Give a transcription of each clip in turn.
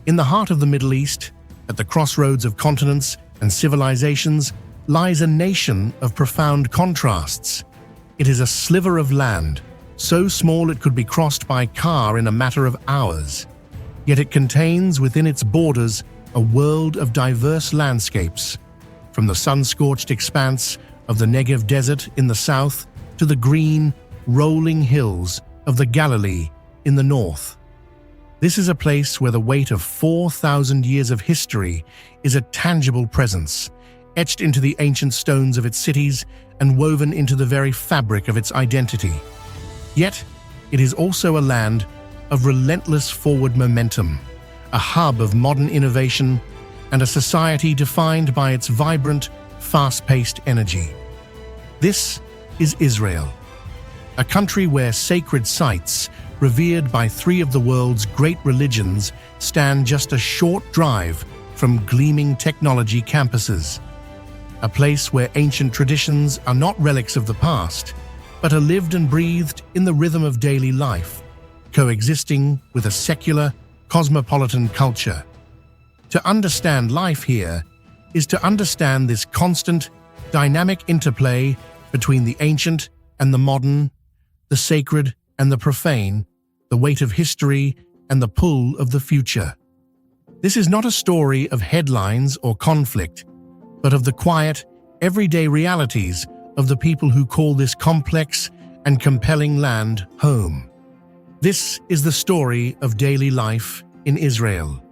In the heart of the Middle East, at the crossroads of continents and civilizations, lies a nation of profound contrasts. It is a sliver of land, so small it could be crossed by car in a matter of hours. Yet it contains within its borders a world of diverse landscapes, from the sun-scorched expanse of the Negev Desert in the south to the green, rolling hills of the Galilee in the north. This is a place where the weight of 4,000 years of history is a tangible presence, etched into the ancient stones of its cities and woven into the very fabric of its identity. Yet, it is also a land of relentless forward momentum, a hub of modern innovation, and a society defined by its vibrant, fast-paced energy. This is Israel, a country where sacred sites, revered by three of the world's great religions, stand just a short drive from gleaming technology campuses. A place where ancient traditions are not relics of the past, but are lived and breathed in the rhythm of daily life, coexisting with a secular, cosmopolitan culture. To understand life here is to understand this constant, dynamic interplay between the ancient and the modern, the sacred and the profane, the weight of history and the pull of the future. This is not a story of headlines or conflict, but of the quiet, everyday realities of the people who call this complex and compelling land home. This is the story of daily life in Israel.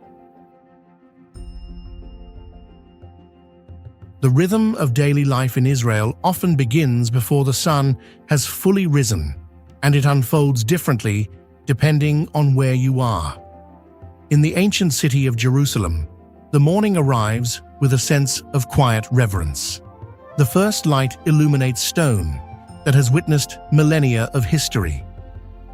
The rhythm of daily life in Israel often begins before the sun has fully risen, and it unfolds differently depending on where you are. In the ancient city of Jerusalem, the morning arrives with a sense of quiet reverence. The first light illuminates stone that has witnessed millennia of history.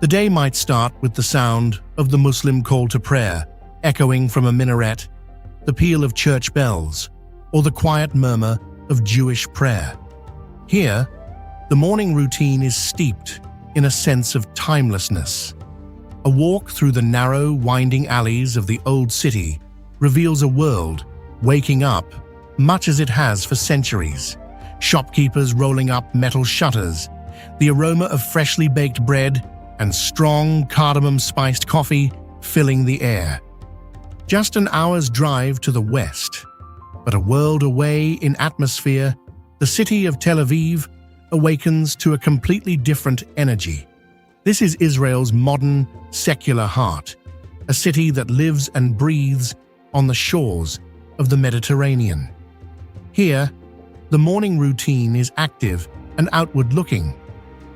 The day might start with the sound of the Muslim call to prayer, echoing from a minaret, the peal of church bells, or the quiet murmur of Jewish prayer. Here, the morning routine is steeped in a sense of timelessness. A walk through the narrow, winding alleys of the old city reveals a world waking up much as it has for centuries. Shopkeepers rolling up metal shutters, the aroma of freshly baked bread and strong cardamom-spiced coffee filling the air. Just an hour's drive to the west, but a world away in atmosphere, the city of Tel Aviv awakens to a completely different energy. This is Israel's modern, secular heart, a city that lives and breathes on the shores of the Mediterranean. Here, the morning routine is active and outward-looking.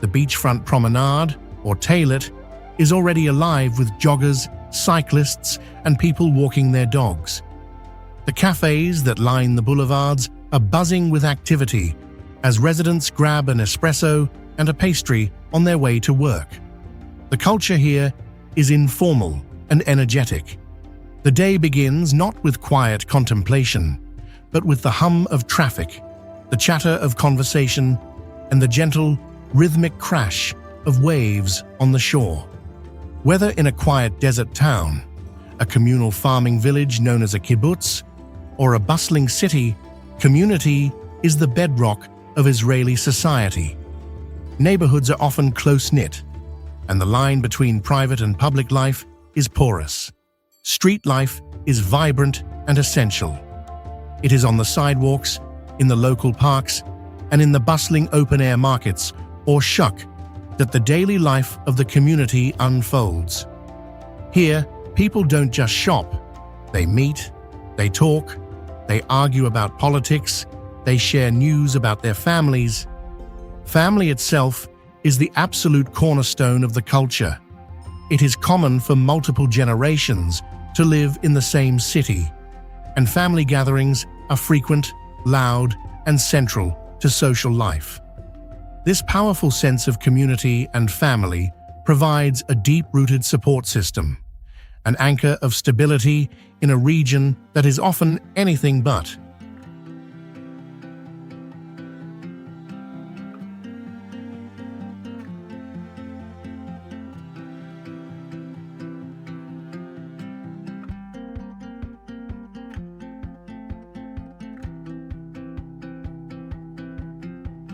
The beachfront promenade, or tailet, is already alive with joggers, cyclists, and people walking their dogs. The cafes that line the boulevards are buzzing with activity as residents grab an espresso and a pastry on their way to work. The culture here is informal and energetic. The day begins not with quiet contemplation, but with the hum of traffic, the chatter of conversation, and the gentle, rhythmic crash of waves on the shore. Whether in a quiet desert town, a communal farming village known as a kibbutz, or a bustling city, community is the bedrock of Israeli society. Neighborhoods are often close-knit, and the line between private and public life is porous. Street life is vibrant and essential. It is on the sidewalks, in the local parks, and in the bustling open-air markets, or shuk, that the daily life of the community unfolds. Here, people don't just shop. They meet, they talk, they argue about politics, they share news about their families. Family itself is the absolute cornerstone of the culture. It is common for multiple generations to live in the same city, and family gatherings are frequent, loud, and central to social life. This powerful sense of community and family provides a deep-rooted support system, an anchor of stability in a region that is often anything but.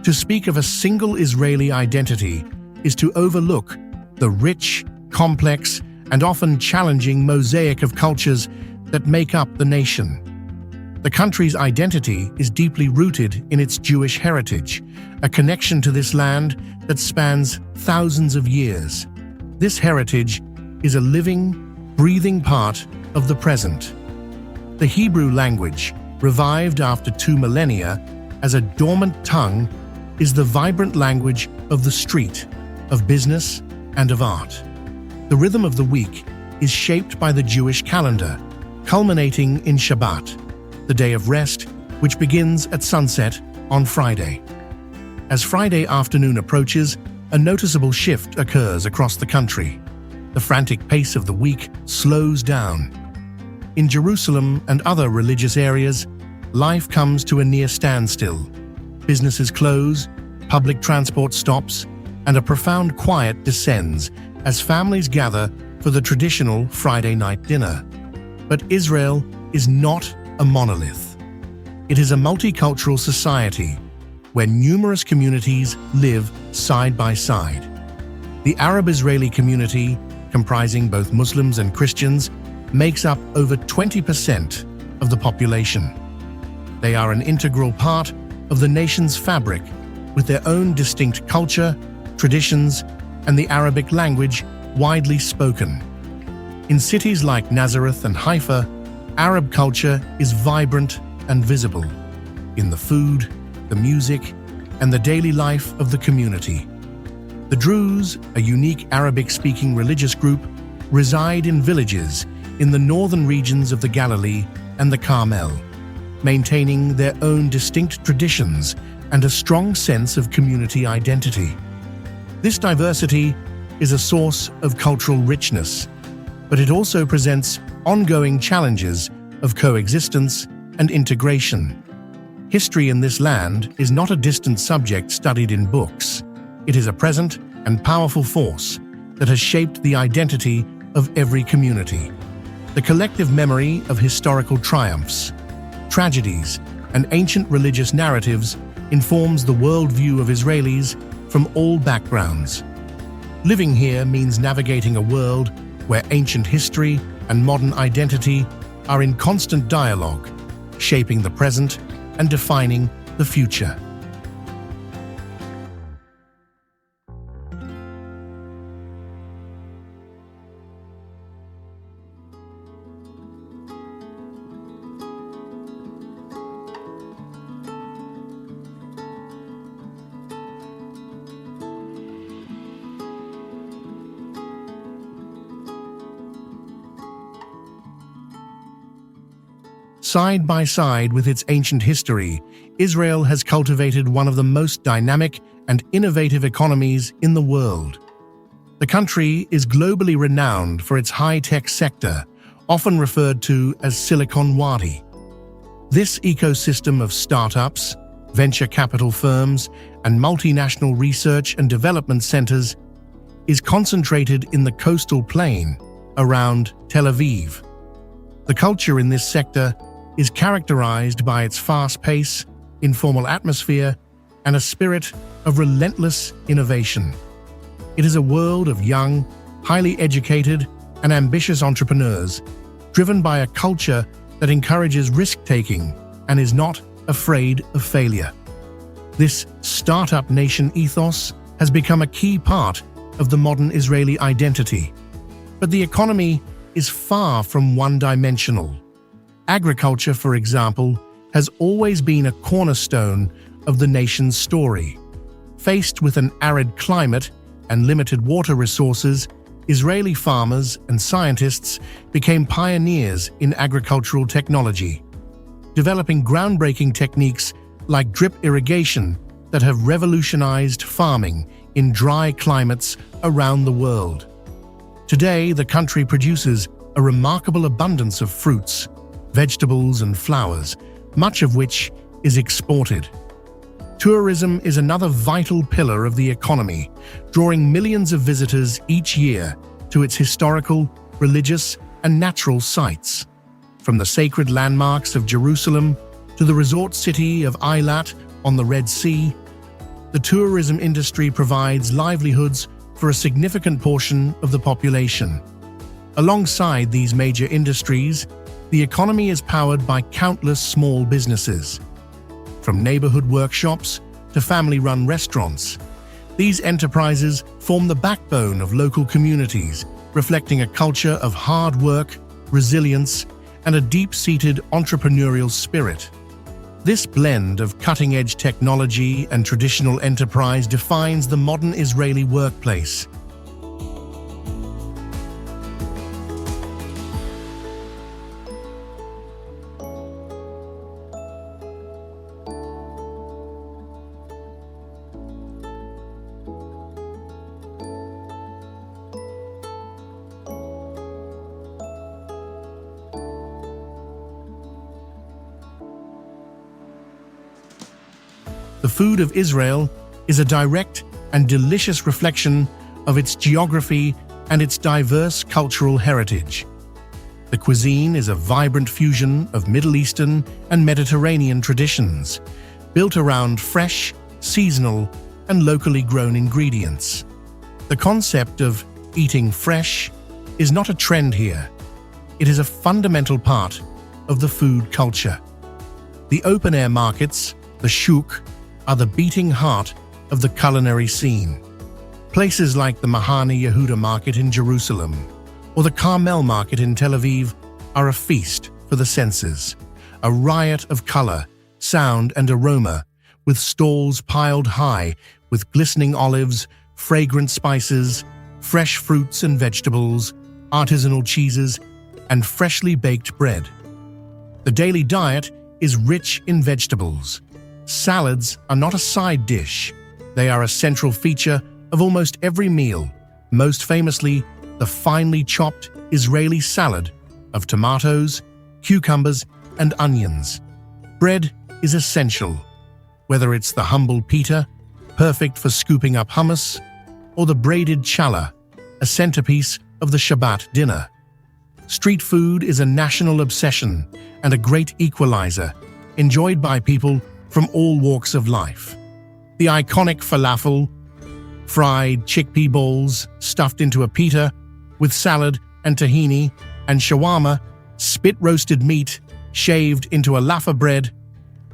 To speak of a single Israeli identity is to overlook the rich, complex, and often challenging mosaic of cultures that make up the nation. The country's identity is deeply rooted in its Jewish heritage, a connection to this land that spans thousands of years. This heritage is a living, breathing part of the present. The Hebrew language, revived after 2 millennia as a dormant tongue, is the vibrant language of the street, of business, and of art. The rhythm of the week is shaped by the Jewish calendar, culminating in Shabbat, the day of rest, which begins at sunset on Friday. As Friday afternoon approaches, a noticeable shift occurs across the country. The frantic pace of the week slows down. In Jerusalem and other religious areas, life comes to a near standstill. Businesses close, public transport stops, and a profound quiet descends as families gather for the traditional Friday night dinner. But Israel is not a monolith. It is a multicultural society where numerous communities live side by side. The Arab-Israeli community, comprising both Muslims and Christians, makes up over 20% of the population. They are an integral part of the nation's fabric, with their own distinct culture, traditions, and the Arabic language widely spoken. In cities like Nazareth and Haifa, Arab culture is vibrant and visible in the food, the music, and the daily life of the community. The Druze, a unique Arabic-speaking religious group, reside in villages in the northern regions of the Galilee and the Carmel, maintaining their own distinct traditions and a strong sense of community identity. This diversity is a source of cultural richness, but it also presents ongoing challenges of coexistence and integration. History in this land is not a distant subject studied in books. It is a present and powerful force that has shaped the identity of every community. The collective memory of historical triumphs, tragedies, and ancient religious narratives informs the worldview of Israelis from all backgrounds. Living here means navigating a world where ancient history and modern identity are in constant dialogue, shaping the present and defining the future. Side by side with its ancient history, Israel has cultivated one of the most dynamic and innovative economies in the world. The country is globally renowned for its high-tech sector, often referred to as Silicon Wadi. This ecosystem of startups, venture capital firms, and multinational research and development centers is concentrated in the coastal plain around Tel Aviv. The culture in this sector is characterized by its fast pace, informal atmosphere, and a spirit of relentless innovation. It is a world of young, highly educated, and ambitious entrepreneurs, driven by a culture that encourages risk-taking and is not afraid of failure. This startup nation ethos has become a key part of the modern Israeli identity. But the economy is far from one-dimensional. Agriculture, for example, has always been a cornerstone of the nation's story. Faced with an arid climate and limited water resources, Israeli farmers and scientists became pioneers in agricultural technology, developing groundbreaking techniques like drip irrigation that have revolutionized farming in dry climates around the world. Today, the country produces a remarkable abundance of fruits, vegetables, and flowers, much of which is exported. Tourism is another vital pillar of the economy, drawing millions of visitors each year to its historical, religious, and natural sites. From the sacred landmarks of Jerusalem to the resort city of Eilat on the Red Sea, The tourism industry provides livelihoods for a significant portion of the population. Alongside these major industries, the economy is powered by countless small businesses. From neighborhood workshops to family-run restaurants, these enterprises form the backbone of local communities, reflecting a culture of hard work, resilience, and a deep-seated entrepreneurial spirit. This blend of cutting-edge technology and traditional enterprise defines the modern Israeli workplace. The food of Israel is a direct and delicious reflection of its geography and its diverse cultural heritage. The cuisine is a vibrant fusion of Middle Eastern and Mediterranean traditions, built around fresh, seasonal, and locally grown ingredients. The concept of eating fresh is not a trend here. It is a fundamental part of the food culture. The open-air markets, the shuk, are the beating heart of the culinary scene. Places like the Mahane Yehuda market in Jerusalem or the Carmel market in Tel Aviv are a feast for the senses, a riot of color, sound, and aroma, with stalls piled high with glistening olives, fragrant spices, fresh fruits and vegetables, artisanal cheeses, and freshly baked bread. The daily diet is rich in vegetables. Salads are not a side dish. They are a central feature of almost every meal, most famously the finely chopped Israeli salad of tomatoes, cucumbers, and onions. Bread is essential, whether it's the humble pita, perfect for scooping up hummus, or the braided challah, a centerpiece of the Shabbat dinner. Street food is a national obsession and a great equalizer, enjoyed by people from all walks of life. The iconic falafel, fried chickpea balls stuffed into a pita with salad and tahini, and shawarma, spit-roasted meat shaved into a laffa bread,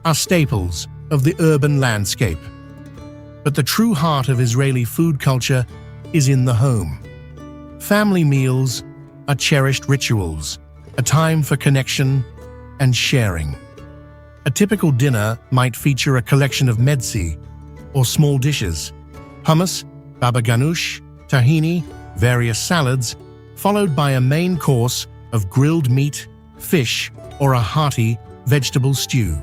are staples of the urban landscape. But the true heart of Israeli food culture is in the home. Family meals are cherished rituals, a time for connection and sharing. A typical dinner might feature a collection of medsi, or small dishes, hummus, baba ganoush, tahini, various salads, followed by a main course of grilled meat, fish, or a hearty vegetable stew.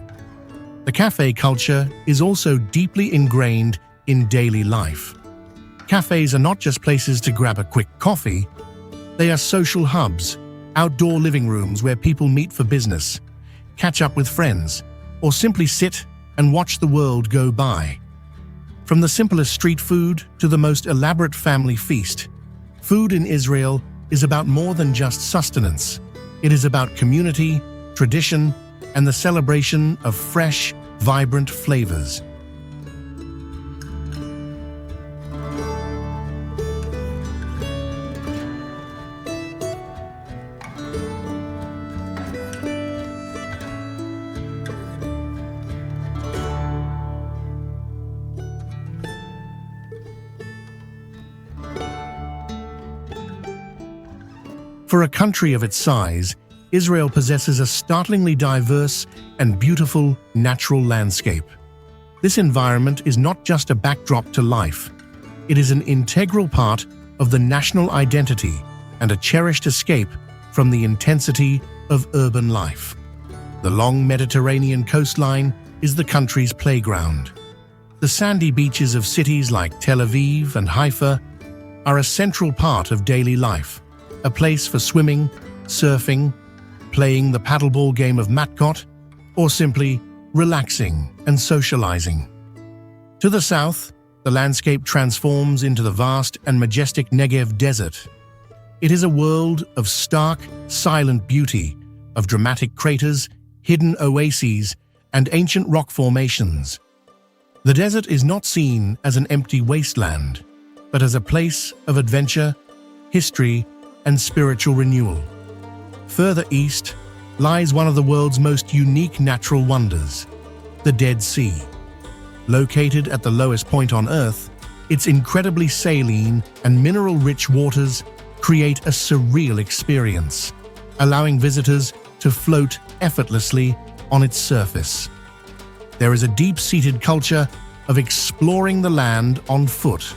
The cafe culture is also deeply ingrained in daily life. Cafes are not just places to grab a quick coffee, they are social hubs, outdoor living rooms where people meet for business, catch up with friends, or simply sit and watch the world go by. From the simplest street food to the most elaborate family feast, food in Israel is about more than just sustenance. It is about community, tradition, and the celebration of fresh, vibrant flavors. For a country of its size, Israel possesses a startlingly diverse and beautiful natural landscape. This environment is not just a backdrop to life. It is an integral part of the national identity and a cherished escape from the intensity of urban life. The long Mediterranean coastline is the country's playground. The sandy beaches of cities like Tel Aviv and Haifa are a central part of daily life, a place for swimming, surfing, playing the paddleball game of matcot, or simply relaxing and socializing. To the south, the landscape transforms into the vast and majestic Negev desert. It is a world of stark, silent beauty, of dramatic craters, hidden oases, and ancient rock formations. The desert is not seen as an empty wasteland, but as a place of adventure, history, and spiritual renewal. Further east lies one of the world's most unique natural wonders, the Dead Sea. Located at the lowest point on Earth, its incredibly saline and mineral-rich waters create a surreal experience, allowing visitors to float effortlessly on its surface. There is a deep-seated culture of exploring the land on foot.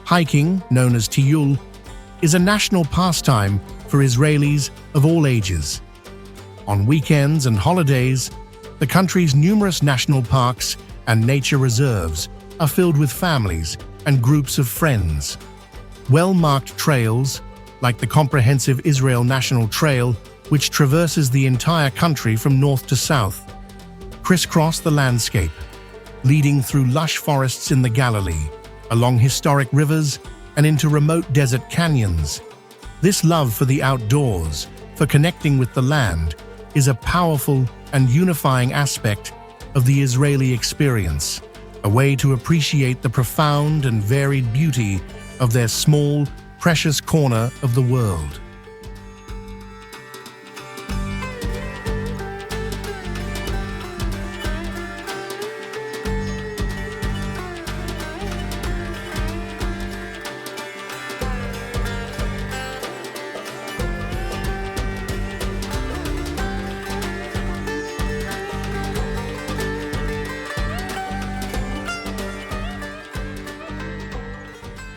Hiking, known as tiyul, is a national pastime for Israelis of all ages. On weekends and holidays, the country's numerous national parks and nature reserves are filled with families and groups of friends. Well-marked trails, like the comprehensive Israel National Trail, which traverses the entire country from north to south, crisscross the landscape, leading through lush forests in the Galilee, along historic rivers, and into remote desert canyons. This love for the outdoors, for connecting with the land, is a powerful and unifying aspect of the Israeli experience, a way to appreciate the profound and varied beauty of their small, precious corner of the world.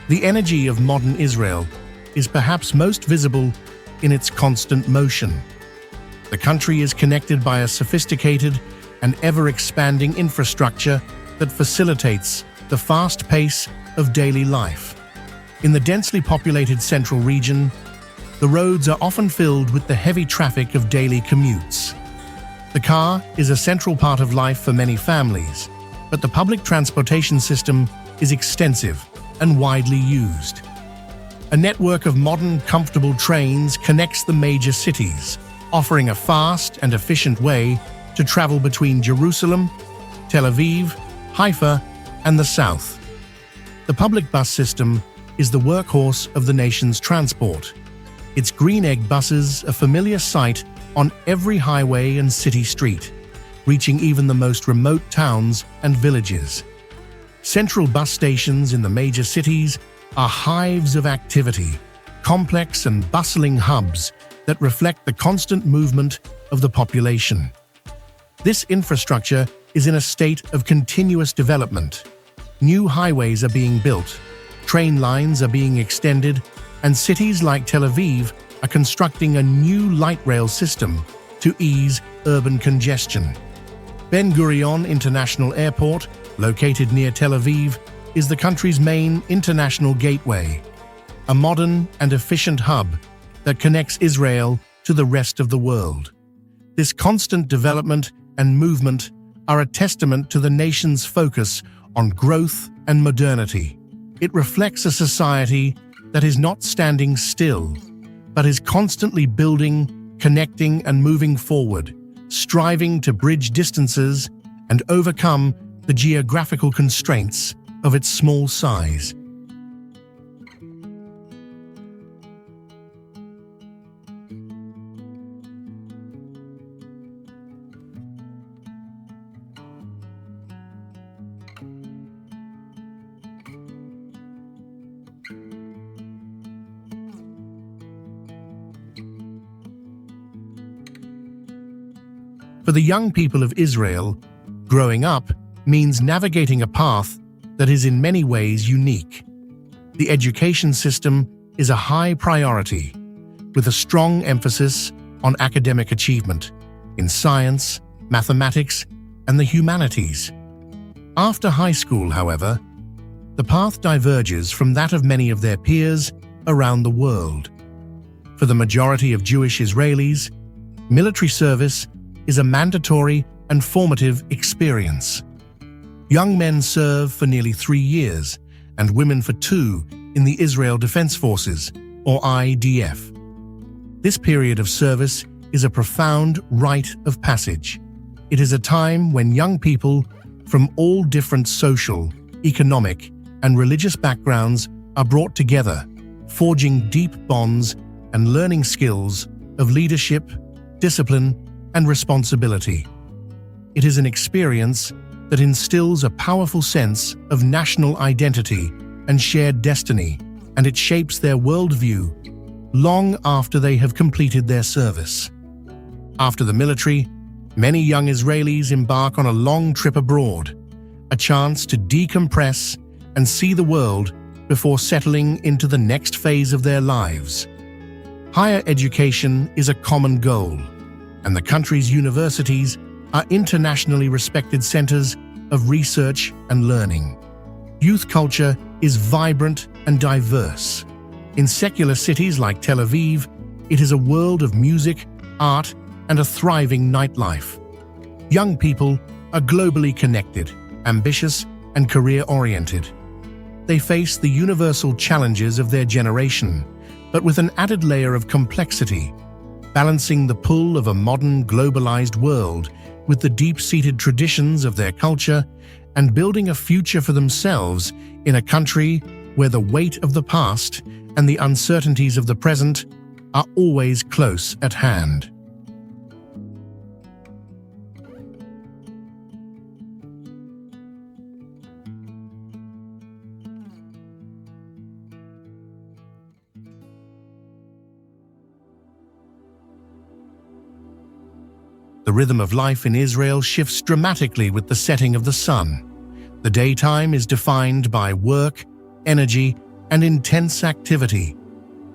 The energy of modern Israel is perhaps most visible in its constant motion. The country is connected by a sophisticated and ever-expanding infrastructure that facilitates the fast pace of daily life. In the densely populated central region, the roads are often filled with the heavy traffic of daily commutes. The car is a central part of life for many families, but the public transportation system is extensive and widely used. A network of modern, comfortable trains connects the major cities, offering a fast and efficient way to travel between Jerusalem, Tel Aviv, Haifa, and the south. The public bus system is the workhorse of the nation's transport. Its green egg buses, a familiar sight on every highway and city street, reaching even the most remote towns and villages. Central bus stations in the major cities are hives of activity, complex and bustling hubs that reflect the constant movement of the population. This infrastructure is in a state of continuous development. New highways are being built, train lines are being extended, and cities like Tel Aviv are constructing a new light rail system to ease urban congestion. Ben Gurion International Airport, located near Tel Aviv, is the country's main international gateway, a modern and efficient hub that connects Israel to the rest of the world. This constant development and movement are a testament to the nation's focus on growth and modernity. It reflects a society that is not standing still, but is constantly building, connecting, and moving forward, striving to bridge distances and overcome the geographical constraints of its small size. For the young people of Israel, growing up means navigating a path that is in many ways unique. The education system is a high priority, with a strong emphasis on academic achievement in science, mathematics, and the humanities. After high school, however, the path diverges from that of many of their peers around the world. For the majority of Jewish Israelis, military service is a mandatory and formative experience. Young men serve for nearly 3 years, and women for 2 in the Israel Defense Forces, or IDF. This period of service is a profound rite of passage. It is a time when young people from all different social, economic, and religious backgrounds are brought together, forging deep bonds and learning skills of leadership, discipline, and responsibility. It is an experience that instills a powerful sense of national identity and shared destiny, and it shapes their worldview long after they have completed their service. After the military, many young Israelis embark on a long trip abroad, a chance to decompress and see the world before settling into the next phase of their lives. Higher education is a common goal, and the country's universities are internationally respected centers of research and learning. Youth culture is vibrant and diverse. In secular cities like Tel Aviv, it is a world of music, art, and a thriving nightlife. Young people are globally connected, ambitious, and career-oriented. They face the universal challenges of their generation, but with an added layer of complexity, balancing the pull of a modern, globalized world with the deep-seated traditions of their culture and building a future for themselves in a country where the weight of the past and the uncertainties of the present are always close at hand. The rhythm of life in Israel shifts dramatically with the setting of the sun. The daytime is defined by work, energy, and intense activity.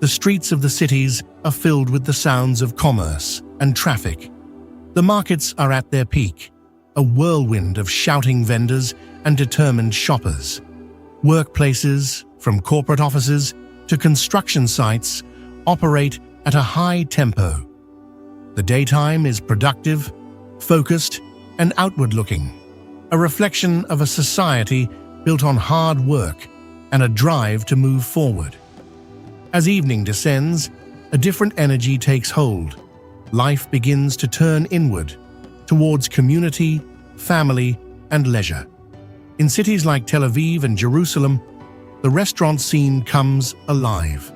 The streets of the cities are filled with the sounds of commerce and traffic. The markets are at their peak, a whirlwind of shouting vendors and determined shoppers. Workplaces, from corporate offices to construction sites, operate at a high tempo. The daytime is productive, focused, and outward-looking, a reflection of a society built on hard work and a drive to move forward. As evening descends, a different energy takes hold. Life begins to turn inward, towards community, family, and leisure. In cities like Tel Aviv and Jerusalem, the restaurant scene comes alive.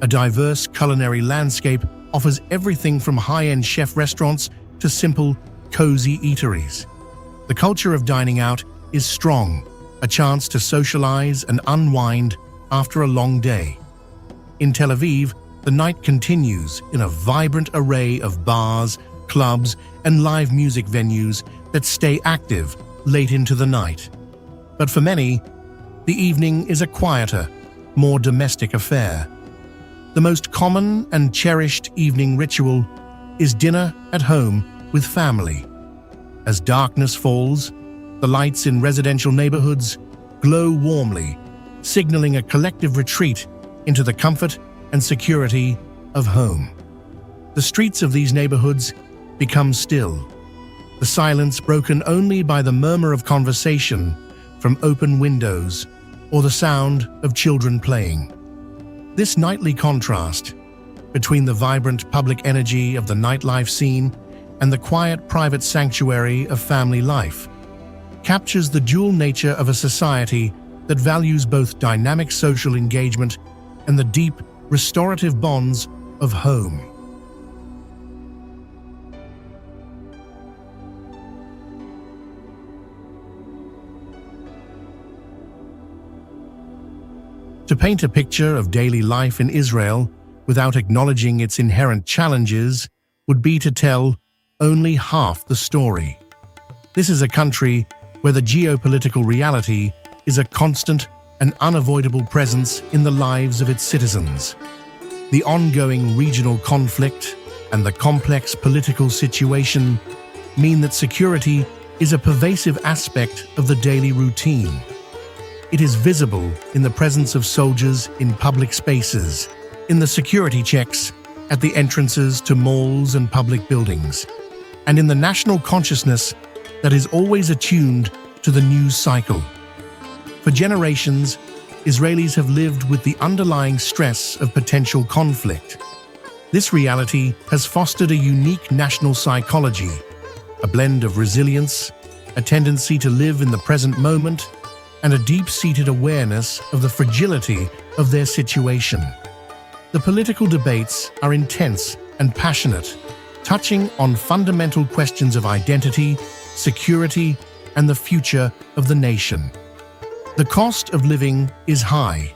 A diverse culinary landscape offers everything from high-end chef restaurants to simple, cozy eateries. The culture of dining out is strong, a chance to socialize and unwind after a long day. In Tel Aviv, the night continues in a vibrant array of bars, clubs, and live music venues that stay active late into the night. But for many, the evening is a quieter, more domestic affair. The most common and cherished evening ritual is dinner at home with family. As darkness falls, the lights in residential neighborhoods glow warmly, signaling a collective retreat into the comfort and security of home. The streets of these neighborhoods become still, the silence broken only by the murmur of conversation from open windows or the sound of children playing. This nightly contrast between the vibrant public energy of the nightlife scene and the quiet private sanctuary of family life captures the dual nature of a society that values both dynamic social engagement and the deep, restorative bonds of home. To paint a picture of daily life in Israel without acknowledging its inherent challenges would be to tell only half the story. This is a country where the geopolitical reality is a constant and unavoidable presence in the lives of its citizens. The ongoing regional conflict and the complex political situation mean that security is a pervasive aspect of the daily routine. It is visible in the presence of soldiers in public spaces, in the security checks at the entrances to malls and public buildings, and in the national consciousness that is always attuned to the news cycle. For generations, Israelis have lived with the underlying stress of potential conflict. This reality has fostered a unique national psychology, a blend of resilience a tendency to live in the present moment, and a deep-seated awareness of the fragility of their situation. The political debates are intense and passionate, touching on fundamental questions of identity, security, and the future of the nation. The cost of living is high,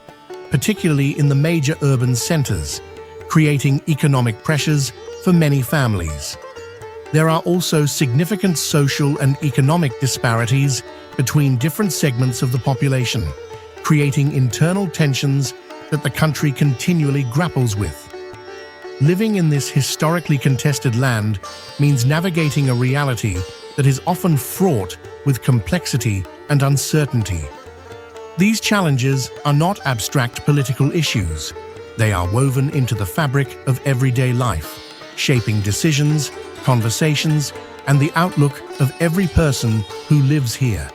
particularly in the major urban centers, creating economic pressures for many families. There are also significant social and economic disparities between different segments of the population, creating internal tensions that the country continually grapples with. Living in this historically contested land means navigating a reality that is often fraught with complexity and uncertainty. These challenges are not abstract political issues. They are woven into the fabric of everyday life, shaping decisions, conversations, and the outlook of every person who lives here.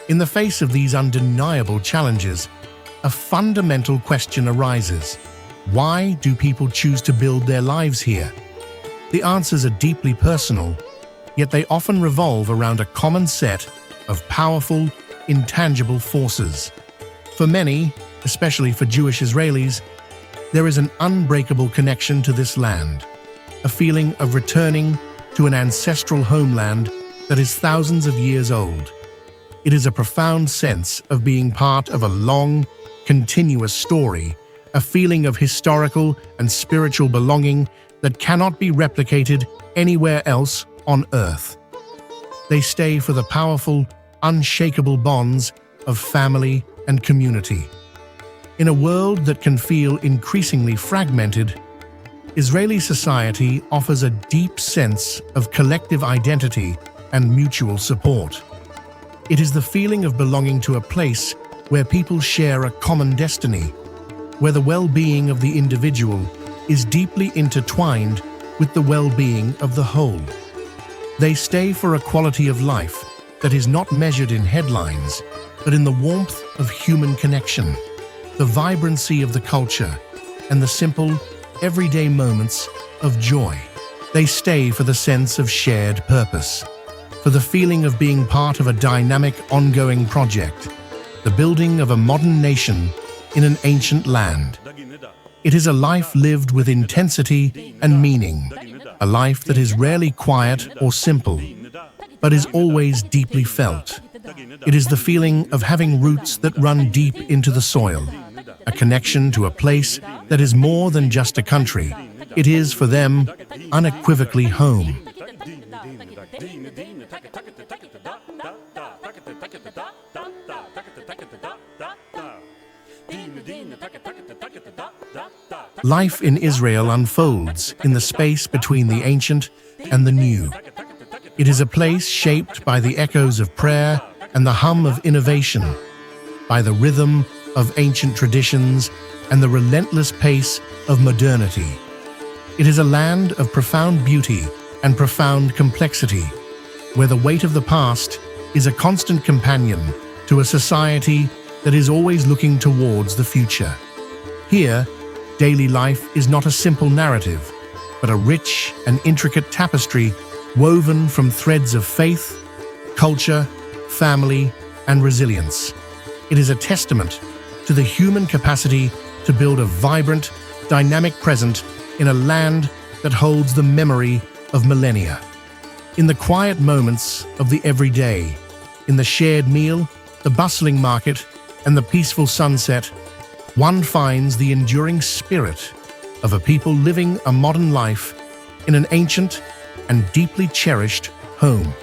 In the face of these undeniable challenges, a fundamental question arises. Why do people choose to build their lives here? The answers are deeply personal, yet they often revolve around a common set of powerful, intangible forces. For many, especially for Jewish Israelis, there is an unbreakable connection to this land, a feeling of returning to an ancestral homeland that is thousands of years old. It is a profound sense of being part of a long, continuous story, a feeling of historical and spiritual belonging that cannot be replicated anywhere else on Earth. They stay for the powerful, unshakable bonds of family and community. In a world that can feel increasingly fragmented, Israeli society offers a deep sense of collective identity and mutual support. It is the feeling of belonging to a place where people share a common destiny, where the well-being of the individual is deeply intertwined with the well-being of the whole. They stay for a quality of life that is not measured in headlines, but in the warmth of human connection, the vibrancy of the culture, and the simple, everyday moments of joy. They stay for the sense of shared purpose, for the feeling of being part of a dynamic, ongoing project, the building of a modern nation in an ancient land. It is a life lived with intensity and meaning, a life that is rarely quiet or simple, but is always deeply felt. It is the feeling of having roots that run deep into the soil, a connection to a place that is more than just a country. It is, for them, unequivocally home. Life in Israel unfolds in the space between the ancient and the new. It is a place shaped by the echoes of prayer and the hum of innovation, by the rhythm of ancient traditions and the relentless pace of modernity. It is a land of profound beauty and profound complexity, where the weight of the past is a constant companion to a society that is always looking towards the future. Here, daily life is not a simple narrative, but a rich and intricate tapestry woven from threads of faith, culture, family, and resilience. It is a testament to the human capacity to build a vibrant, dynamic present in a land that holds the memory of millennia. In the quiet moments of the everyday, in the shared meal, the bustling market, and the peaceful sunset, one finds the enduring spirit of a people living a modern life in an ancient and deeply cherished home.